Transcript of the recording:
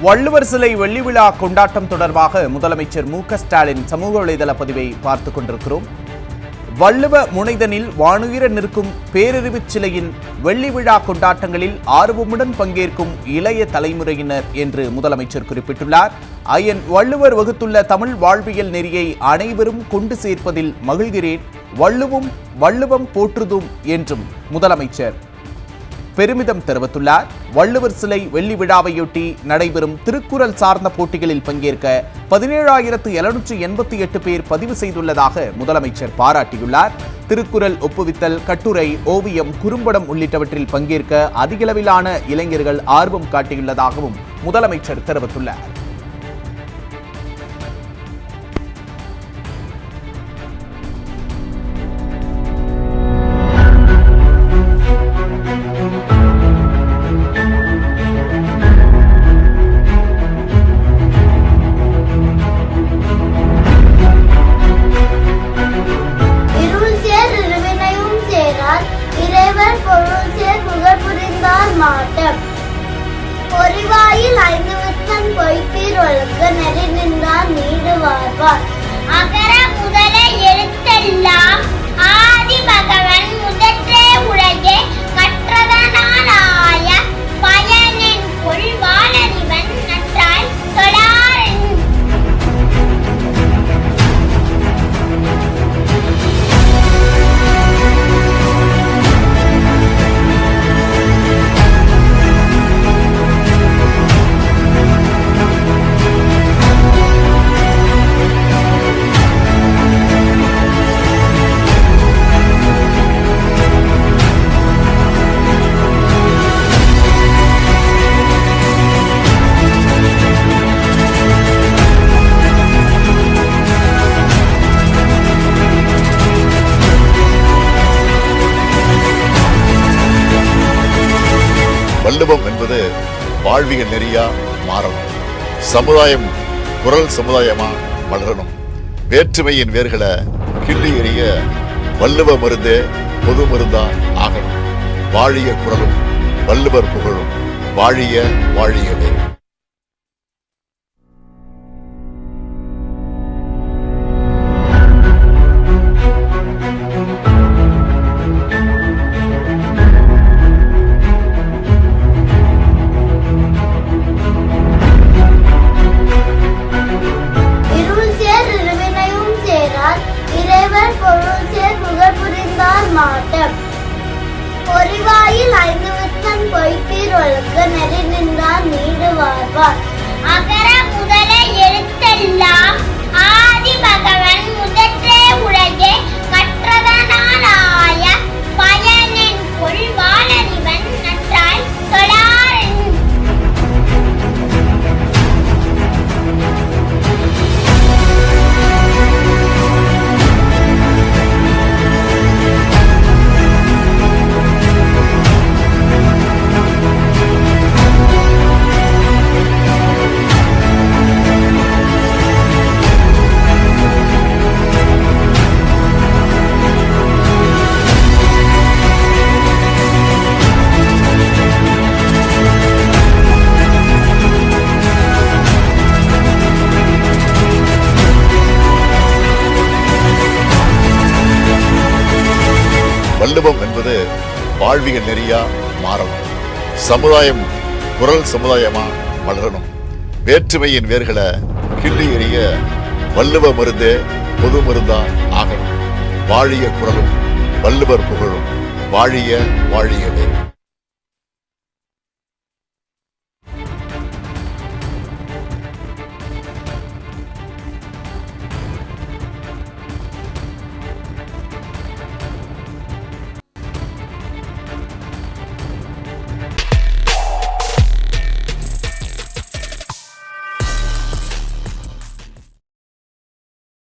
வள்ளுவர் சிலை வெள்ளி விழா கொண்டாட்டம் தொடர்பாக முதலமைச்சர் மு.க.ஸ்டாலின் சமூக வலைதள பதிவை பார்த்துக் கொண்டிருக்கிறோம். வள்ளுவ முனைதனில் வானுயிர நிற்கும் பேரறிவு சிலையின் வெள்ளி விழா கொண்டாட்டங்களில் ஆர்வமுடன் பங்கேற்கும் இளைய தலைமுறையினர் என்று முதலமைச்சர் குறிப்பிட்டுள்ளார். ஐயன் வள்ளுவர் வகுத்துள்ள தமிழ் வாழ்வியல் நெறியை அனைவரும் கொண்டு சேர்ப்பதில் மகிழ்கிறேன். வள்ளுவம் போற்றுதும் என்றும் முதலமைச்சர் பெருமிதம் தெரிவித்துள்ளார். வள்ளுவர் சிலை வெள்ளி விழாவையொட்டி நடைபெறும் திருக்குறள் சார்ந்த போட்டிகளில் பங்கேற்க 17,788 பேர் பதிவு செய்துள்ளதாக முதலமைச்சர் பாராட்டியுள்ளார். திருக்குறள் ஒப்புவித்தல், கட்டுரை, ஓவியம், குறும்படம் உள்ளிட்டவற்றில் பங்கேற்க அதிகளவிலான இளைஞர்கள் ஆர்வம் காட்டியுள்ளதாகவும் முதலமைச்சர் தெரிவித்துள்ளார். பொறிவாயில் 5 வித்தன் பொய்ப்பீர் ஒழுக்க நெறி நின்றார் நீடு வாழ்வார். அகர முதல எழுத்தெல்லாம் ஆதி பகவன் முதற்றே உலகே கற்றதனால் ஆய பயனின் கொள்வாளறிவன் நற்றாய் தொழாரென். வள்ளுவம் என்பது வாழ்வியல் நெறியா மாறணும். சமுதாயம் குரல் சமுதாயமா வளரணும். வேற்றுமையின் வேர்களை கிள்ளி எறிய வள்ளுவ மருந்தே பொது மருந்தா ஆகணும். வாழிய குரலும் வள்ளுவர் புகழும் வாழிய வாழியவே. பொறிவாயில் 5 வித்தன் பொய்ப்பீர் ஒழுக்க நெறி நின்றார் நீடு வாழ்வார். அகர முதல எழுத்தெல்லாம் ஆதி பகவன் முதற்றே உலகே கற்றதனால் ஆய பயனின் கொள்வாளறிவன் நற்றாய் தொழாரென். வள்ளுவம் என்பது வாழ்வியல் நெறியா மாறணும். சமுதாயம் குரல் சமுதாயமா வளரணும். வேற்றுமையின் வேர்களை கிள்ளி எறிய வள்ளுவ மருந்தே பொது மருந்தா ஆகணும். வாழிய குரலும் வள்ளுவர் புகழும் வாழிய வாழியவே.